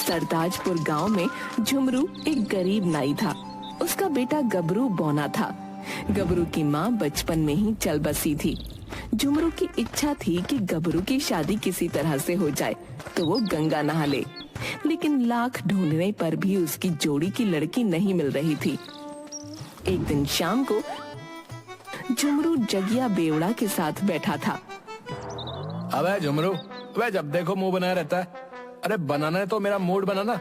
सरताजपुर गांव में झुमरू एक गरीब नाई था। उसका बेटा गबरू बौना था। गबरू की माँ बचपन में ही चल बसी थी। झुमरू की इच्छा थी कि गबरू की शादी किसी तरह से हो जाए तो वो गंगा नहा ले, लेकिन लाख ढूंढने पर भी उसकी जोड़ी की लड़की नहीं मिल रही थी। एक दिन शाम को झुमरू जगिया बेवड़ा के साथ बैठा था। अबे झुमरू, अबे जब देखो मुंह बनाया रहता है। अरे बनाना है तो मेरा मूड बनाना।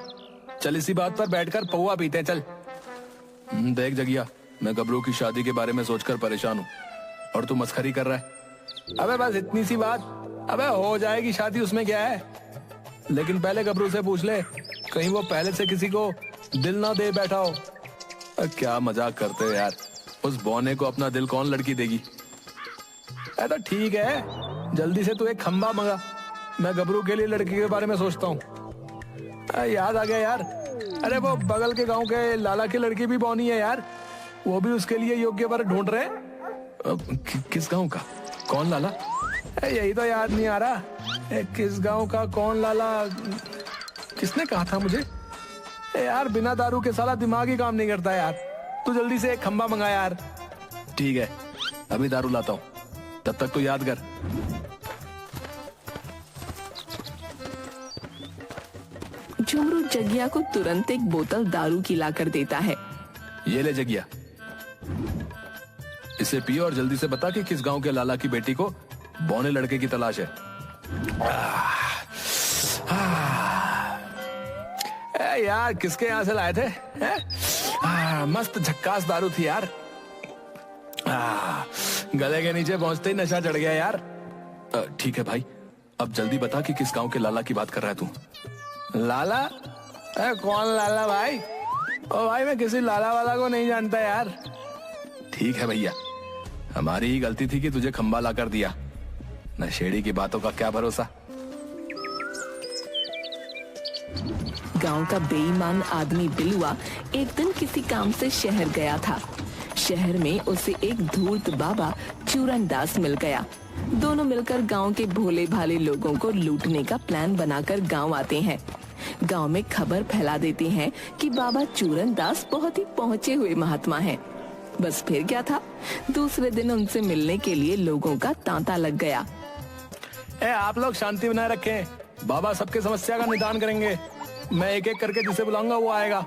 चल इसी बात पर बैठकर पौवा पीते हैं, चल। देख जगिया, मैं गबरू की शादी के बारे में सोचकर परेशान हूँ और तू मस्खरी कर रहा है। अबे बस इतनी सी बात, अबे हो जाएगी शादी, उसमें क्या है। लेकिन पहले गबरू से पूछ ले, कहीं वो पहले से किसी को दिल ना दे बैठा हो। क्या मजाक करते हो यार, उस बौने को अपना दिल कौन लड़की देगी। तो ठीक है, जल्दी से तू एक खंबा मंगा, मैं गबरू के लिए लड़की के बारे में सोचता हूँ। याद आ गया यार, अरे वो बगल के गांव के लाला की लड़की भी बौनी है यार, वो भी उसके लिए योग्य वर ढूंढ रहे हैं। किस गांव का, कौन लाला? यही तो याद नहीं आ रहा। किस गांव का कौन लाला, किसने कहा था मुझे यार। बिना दारू के साला दिमाग ही काम नहीं करता यार। तू जल्दी से एक खंबा मंगा यार। ठीक है, अभी दारू लाता हूँ, तब तक तू याद कर। झुमरू जगिया को तुरंत एक बोतल दारू की लाकर देता है। ये ले जगिया, इसे पियो और जल्दी से बता कि किस गांव के लाला की बेटी को बौने लड़के की तलाश है। यार किसके यहाँ से लाए थे? मस्त झक्कास दारू थी यार। गले के नीचे पहुंचते ही नशा चढ़ गया यार। ठीक है भाई, अब जल्दी बता कि किस गांव के लाला की बात कर रहा है तू। लाला? कौन लाला भाई? ओ भाई, मैं किसी लाला वाला को नहीं जानता यार। ठीक है भैया, हमारी ही गलती थी कि तुझे खंबा ला कर दिया। नशेड़ी की बातों का क्या भरोसा। गांव का बेईमान आदमी बिलुआ एक दिन किसी काम से शहर गया था। शहर में उसे एक धूर्त बाबा चूरनदास मिल गया। दोनों मिलकर गांव के भोले भाले लोगों को लूटने का प्लान बनाकर गांव आते हैं। गांव में खबर फैला देते हैं कि बाबा चूरनदास बहुत ही पहुंचे हुए महात्मा हैं। बस फिर क्या था, दूसरे दिन उनसे मिलने के लिए लोगों का तांता लग गया। आप लोग शांति बनाए रखें, बाबा सबके समस्या का निदान करेंगे। मैं एक एक करके जिसे बुलाऊंगा वो आएगा।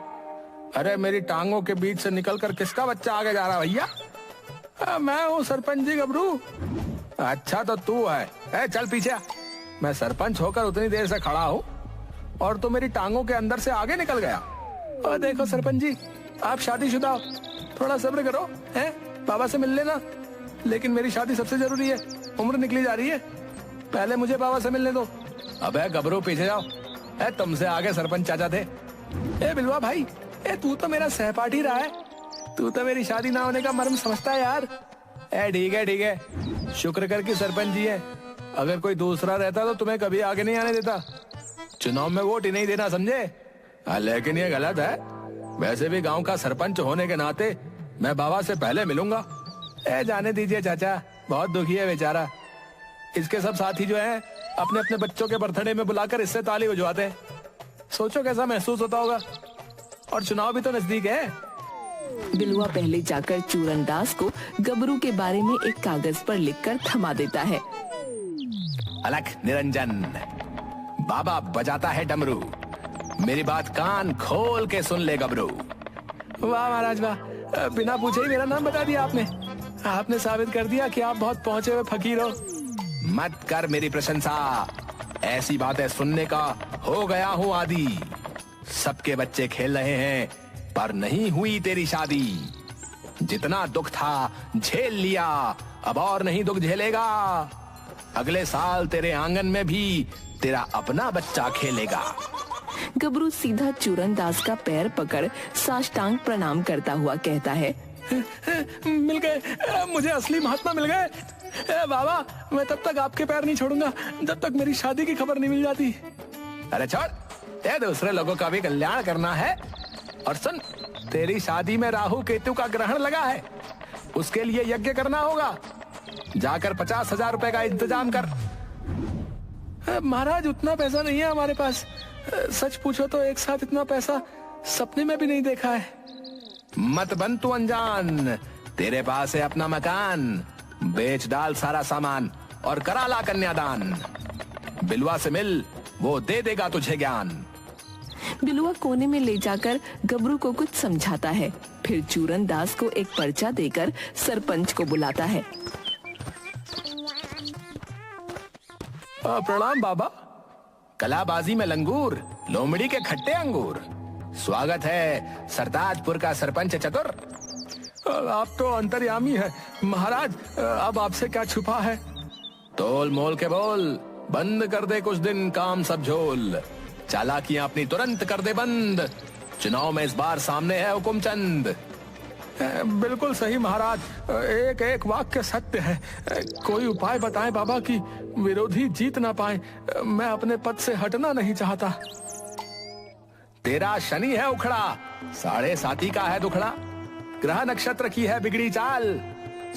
अरे मेरी टांगों के बीच से निकलकर किसका बच्चा आगे जा रहा है भैया? मैं हूँ सरपंच जी गबरू। अच्छा तो तू है, चल पीछे। मैं सरपंच होकर उतनी देर से खड़ा हूँ और तू मेरी टांगों के अंदर से आगे निकल गया। और देखो सरपंच जी, आप शादीशुदा हो, थोड़ा सब्र करो, हैं? बाबा से मिल लेना। लेकिन मेरी शादी सबसे जरूरी है, उम्र निकली जा रही है, पहले मुझे बाबा से मिलने दो। अबे गबरू पीछे जाओ, तुमसे आगे सरपंच चाचा थे। बिलवा भाई, तू तो मेरा सहपाठी रहा है, तू तो मेरी शादी ना होने का मर्म समझता है यार। ठीक है, शुक्र कर कि सरपंच जी है, अगर कोई दूसरा रहता तो तुम्हें कभी आगे नहीं आने देता। चुनाव में वोट ही नहीं देना, समझे? लेकिन ये गलत है। वैसे भी गांव का सरपंच होने के नाते मैं बाबा से पहले मिलूंगा। जाने दीजिए चाचा, बहुत दुखी है बेचारा। इसके सब साथी जो हैं अपने अपने बच्चों के बर्थडे में बुलाकर इससे ताली बजवाते हैं। सोचो कैसा महसूस होता होगा। और चुनाव भी तो नजदीक है। बिलुआ पहले जाकर चूरनदास को गबरू के बारे में एक कागज पर लिखकर थमा देता है। अलख निरंजन, बाबा बजाता है डमरू, मेरी बात कान खोल के सुन ले गबरू। वाह महाराज वाह, बिना पूछे ही मेरा नाम बता दिया आपने। आपने साबित कर दिया कि आप बहुत पहुंचे हुए फकीर हो। मत कर मेरी प्रशंसा, ऐसी बातें सुनने का हो गया हूँ आदी। सबके बच्चे खेल रहे हैं पर नहीं हुई तेरी शादी। जितना दुख था झेल लिया, अब और नहीं दुख झेलेगा। अगले साल तेरे आंगन में भी तेरा अपना बच्चा खेलेगा। गबरू सीधा चूरनदास का पैर पकड़ साष्टांग प्रणाम करता हुआ कहता है, मिल गए, मुझे असली महात्मा मिल गए। बाबा, मैं तब तक आपके पैर नहीं छोड़ूंगा जब तक मेरी शादी की खबर नहीं मिल जाती। अरे छोड़, दूसरे लोगों का भी कल्याण करना है। और सुन, तेरी शादी में राहु केतु का ग्रहण लगा है, उसके लिए यज्ञ करना होगा। जाकर 50,000 रुपए का इंतजाम कर। महाराज, उतना पैसा नहीं है हमारे पास, सच पूछो तो एक साथ इतना पैसा सपने में भी नहीं देखा है। मत बन तू अनजान, तेरे पास है अपना मकान, बेच डाल सारा सामान और करा ला कन्यादान। बिलवा से मिल, वो दे देगा तुझे ज्ञान। बिलुआ कोने में ले जाकर गबरू को कुछ समझाता है, फिर चूरन दास को एक पर्चा देकर सरपंच को बुलाता है। प्रणाम बाबा। कलाबाजी में लंगूर, लोमड़ी के खट्टे अंगूर। स्वागत है सरताजपुर का सरपंच चतुर। आप तो अंतर्यामी है महाराज, अब आपसे क्या छुपा है। तोल मोल के बोल, बंद कर दे कुछ दिन काम सब झोल। चालाकियां अपनी तुरंत कर दे बंद, चुनाव में इस बार सामने है हुकुमचंद। बिल्कुल सही महाराज, एक एक वाक्य सत्य है। कोई उपाय बताएं बाबा कि विरोधी जीत ना पाए। मैं अपने पद से हटना नहीं चाहता। तेरा शनि है उखड़ा, 7.5 का है दुखड़ा। ग्रह नक्षत्र की है बिगड़ी चाल,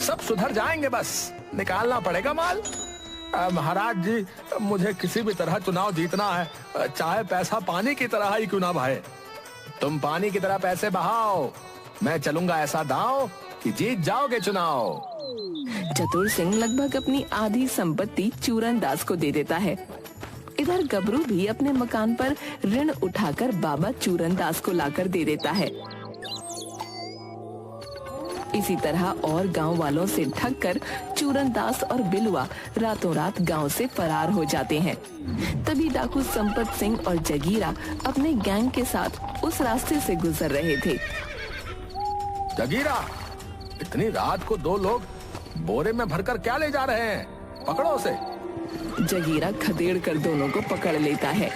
सब सुधर जाएंगे बस निकालना पड़ेगा माल। महाराज जी, मुझे किसी भी तरह चुनाव जीतना है, चाहे पैसा पानी की तरह ही क्यों ना बहे। तुम पानी की तरह पैसे बहाओ, मैं चलूंगा ऐसा दांव कि जीत जाओगे चुनाव। चतुर सिंह लगभग अपनी आधी संपत्ति चूरन दास को दे देता है। इधर गबरू भी अपने मकान पर ऋण उठाकर बाबा चूरन दास को लाकर दे देता है। इसी तरह और गांव वालों से ठग कर चूरन दास और बिलुआ रातों रात गांव से फरार हो जाते हैं। तभी डाकू संपत सिंह और जगीरा अपने गैंग के साथ उस रास्ते से गुजर रहे थे। जगीरा, इतनी रात को 2 लोग बोरे में भरकर क्या ले जा रहे हैं, पकड़ो उसे। जगीरा खदेड़ कर दोनों को पकड़ लेता है।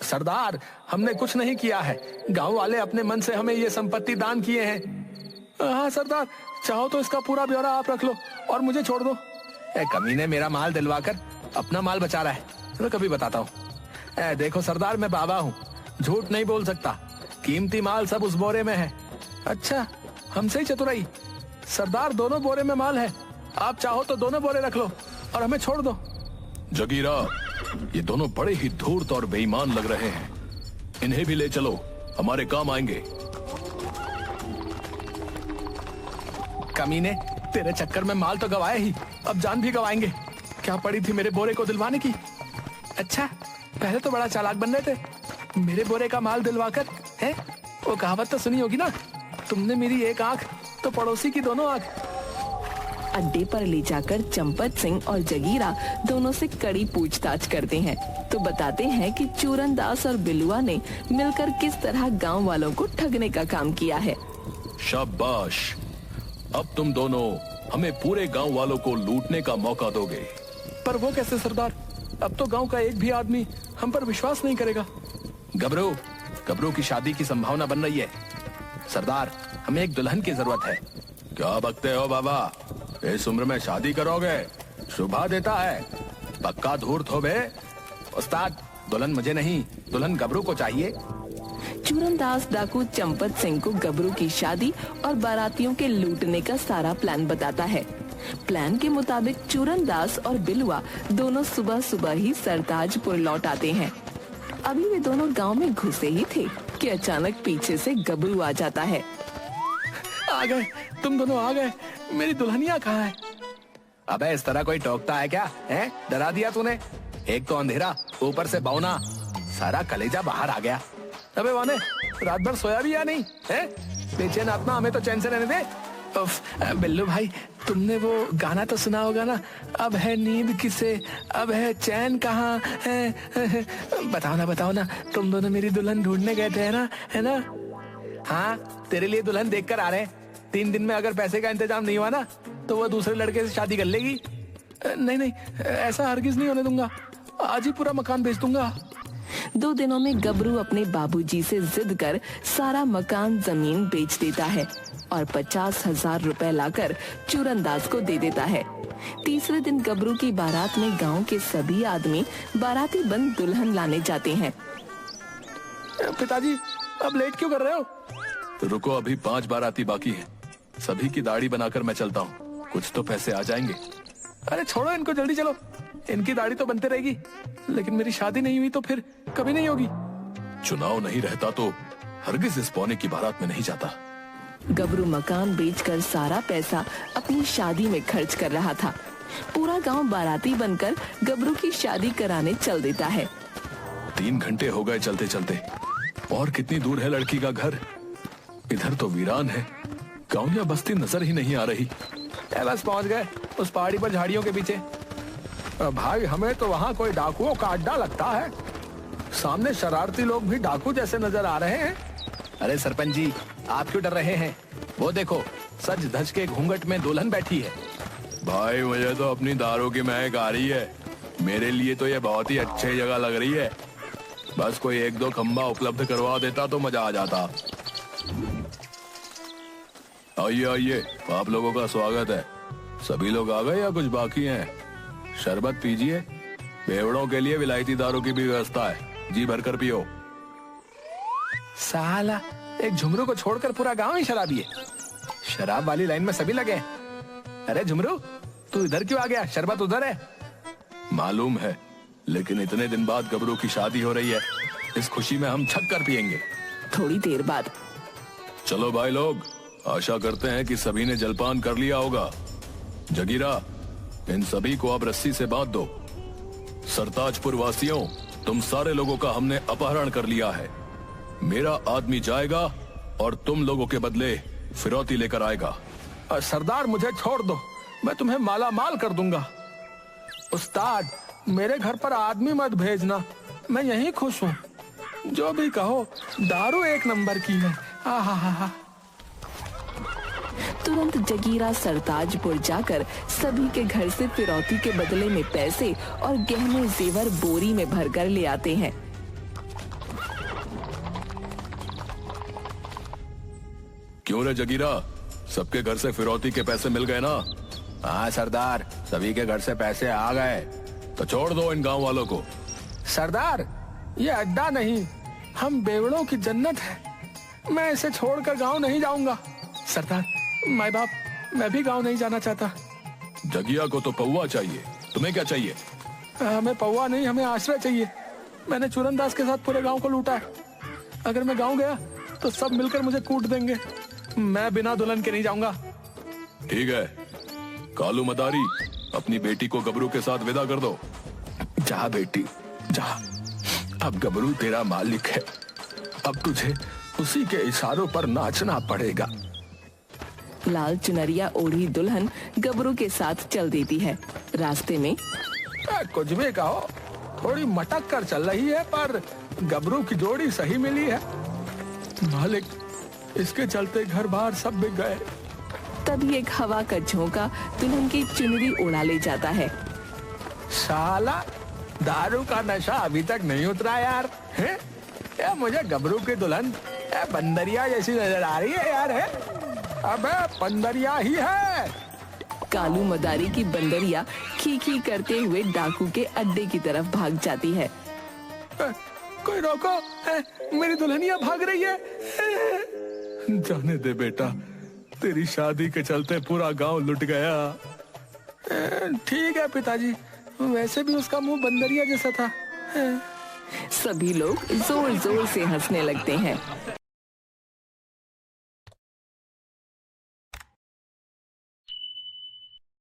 सरदार, हमने कुछ नहीं किया है, गांव वाले अपने मन से हमें ये संपत्ति दान किए हैं। हाँ सरदार, चाहो तो इसका पूरा ब्यौरा आप रख लो और मुझे छोड़ दो। कमीने मेरा माल दिलवाकर अपना माल बचा रहा है, तो कभी बताता हूँ। देखो सरदार, मैं बाबा हूँ, झूठ नहीं बोल सकता। कीमती माल सब उस बोरे में है। अच्छा, हमसे ही चतुराई। सरदार, दोनों बोरे में माल है, आप चाहो तो दोनों बोरे रख लो और हमें छोड़ दो। जगीरा, ये दोनों बड़े ही धूर्त और बेईमान लग रहे हैं, इन्हें भी ले चलो, हमारे काम आएंगे। कमीने, तेरे चक्कर में माल तो गवाए ही, अब जान भी गवाएंगे। क्या पड़ी थी मेरे बोरे को दिलवाने की। अच्छा, पहले तो बड़ा चालाक बन रहे थे, मेरे बोरे का माल दिलवाकर है। वो कहावत तो सुनी होगी ना, तुमने मेरी एक आंख तो पड़ोसी की दोनों आंख। अड्डे पर ले जाकर चंपत सिंह और जगीरा दोनों से कड़ी पूछताछ करते हैं, तो बताते हैं कि चूरन दास और बिलुआ ने मिलकर किस तरह गांव वालों को ठगने का काम किया है। शाबाश, अब तुम दोनों हमें पूरे गांव वालों को लूटने का मौका दोगे। पर वो कैसे सरदार, अब तो गांव का एक भी आदमी हम पर विश्वास नहीं करेगा। गबरू की शादी की संभावना बन रही है। सरदार, हमें एक दुल्हन की जरूरत है। क्या बकते हो बाबा, इस उम्र में शादी करोगे? शुभा देता है, पक्का धूर्त हो बे। उस्ताद, दुल्हन मुझे नहीं, दुल्हन गबरू को चाहिए। चूरन दास डाकू चंपत सिंह को गबरू की शादी और बारातियों के लूटने का सारा प्लान बताता है। प्लान के मुताबिक चूरन दास और बिलुआ दोनों सुबह सुबह ही सरताजपुर लौट आते हैं। अभी वे दोनों गांव में घुसे ही थे कि अचानक पीछे से गबरू आ जाता है। आ गए, तुम दोनों आ गए, मेरी दुल्हनिया कहाँ है? अबे इस तरह कोई टोकता है क्या? हैं? डरा दिया तूने। एक तो अंधेरा, ऊपर से बौना, सारा कलेजा बाहर आ गया। अबे वाने, रात भर सोया भी या नहीं? हैं? बेचैन आत्मा, हमें तो चैन से रहने दे। बिल्लू भाई, तुमने वो गाना तो सुना होगा ना, अब है नींद किसे, अब है चैन कहाँ है। बताओ ना, तुम दोनों मेरी दुल्हन ढूंढने गए थे है ना? हाँ, तेरे लिए दुल्हन देख कर आ रहे हैं। 3 दिन में अगर पैसे का इंतजाम नहीं हुआ ना, तो वो दूसरे लड़के से शादी कर लेगी। नहीं, ऐसा हरगिज नहीं होने दूंगा, आज ही पूरा मकान बेच दूंगा। 2 दिनों में गबरू अपने बाबूजी से जिद कर सारा मकान जमीन बेच देता है और 50,000 रुपए लाकर चूरन दास को दे देता है। तीसरे दिन गबरू की बारात में गांव के सभी आदमी बाराती बंद दुल्हन लाने जाते हैं। पिताजी, अब लेट क्यों कर रहे हो? तो रुको, अभी 5 बाराती बाकी हैं। सभी की दाढ़ी बनाकर मैं चलता हूँ, कुछ तो पैसे आ जाएंगे। अरे छोड़ो इनको, जल्दी चलो। इनकी दाढ़ी तो बनते रहेगी, लेकिन मेरी शादी नहीं हुई तो फिर कभी नहीं होगी। चुनाव नहीं रहता तो हरगिज इस पौने की बारात में नहीं जाता। गबरू मकान बेचकर सारा पैसा अपनी शादी में खर्च कर रहा था। पूरा गांव बाराती बनकर गबरू की शादी कराने चल देता है। 3 घंटे हो गए चलते चलते। और कितनी दूर है लड़की का घर? इधर तो वीरान है, गांव या बस्ती नजर ही नहीं आ रही। बस पहुंच गए उस पहाड़ी पर झाड़ियों के पीछे। भाई हमें तो वहाँ कोई डाकुओं का अड्डा लगता है। सामने शरारती लोग भी डाकू जैसे नजर आ रहे हैं। अरे सरपंच जी, आप क्यों डर रहे हैं? वो देखो, सज धज के घूंघट में दुल्हन बैठी है। भाई मुझे तो अपनी दारू की महक आ रही है। मेरे लिए तो ये बहुत ही अच्छी जगह लग रही है। बस कोई 1-2 खंबा उपलब्ध करवा देता तो मजा आ जाता। आइए आइए, आप लोगों का स्वागत है। सभी लोग आ गए या कुछ बाकी हैं? शरबत पीजिए। बेवड़ों के लिए विलायती दारू की भी व्यवस्था है, जी भरकर पियो। साला, एक झुमरू को छोड़कर पूरा गांव ही शराबी है। शराब वाली लाइन में सभी लगे। अरे झुमरू, तू इधर क्यों आ गया? शरबत उधर है। मालूम है, लेकिन इतने दिन बाद गबरू की शादी हो रही है, इस खुशी में हम छक कर पियेंगे। थोड़ी देर बाद चलो भाई लोग, आशा करते हैं कि सभी ने जलपान कर लिया होगा। जगीरा, इन सभी को अब रस्सी से बांध दो। सरताजपुर वासियों, तुम सारे लोगों का हमने अपहरण कर लिया है। मेरा आदमी जाएगा और तुम लोगों के बदले फिरौती लेकर आएगा। सरदार, मुझे छोड़ दो, मैं तुम्हें माला माल कर दूंगा। उस्ताद, मेरे घर पर आदमी मत भेजना, मैं यहीं खुश हूँ। जो भी कहो, दारू 1 नंबर की है। आहा। तुरंत जगीरा सरताजपुर जाकर सभी के घर से फिरौती के बदले में पैसे और गहने जेवर बोरी में भरकर ले आते हैं। क्यों रे जगीरा, सबके घर से फिरौती के पैसे मिल गए ना? हाँ सरदार, सभी के घर से पैसे आ गए। तो छोड़ दो इन गांव वालों को। सरदार, ये अड्डा नहीं, हम बेवड़ों की जन्नत है। मैं इसे छोड़कर गांव नहीं जाऊंगा। सरदार, माई बाप, मैं भी गांव नहीं जाना चाहता। जगिया को तो पौवा चाहिए, तुम्हें क्या चाहिए? हमें पौवा नहीं, हमें आश्रय चाहिए। मैंने चूरनदास के साथ पूरे गांव को लूटा है। अगर मैं गांव गया तो सब मिलकर मुझे कूट देंगे। मैं बिना दुल्हन के नहीं जाऊंगा। ठीक है, कालू मदारी, अपनी बेटी को गबरू के साथ विदा कर दो। जा बेटी जा, अब गबरू तेरा मालिक है। अब तुझे उसी के इशारों पर नाचना पड़ेगा। लाल चुनरिया ओढ़ी दुल्हन गबरू के साथ चल देती है। रास्ते में कुछ भी कहो, थोड़ी मटक कर चल रही है, पर गबरू की जोड़ी सही मिली है। मालिक, इसके चलते घर बार सब बिक गए। तभी एक हवा का झोंका दुल्हन की चुनरी उड़ा ले जाता है। साला, दारू का नशा अभी तक नहीं उतरा यार। है? या मुझे गबरू की दुल्हन बंदरिया जैसी नजर आ रही है यार। है? अबे बंदरिया ही है। कालू मदारी की बंदरिया खी खी करते हुए डाकू के अड्डे की तरफ भाग जाती है। कोई रोको, मेरी दुल्हनिया भाग रही है। जाने दे बेटा, तेरी शादी के चलते पूरा गांव लुट गया। ठीक है पिताजी, वैसे भी उसका मुंह बंदरिया जैसा था। सभी लोग जोर जोर से हंसने लगते हैं।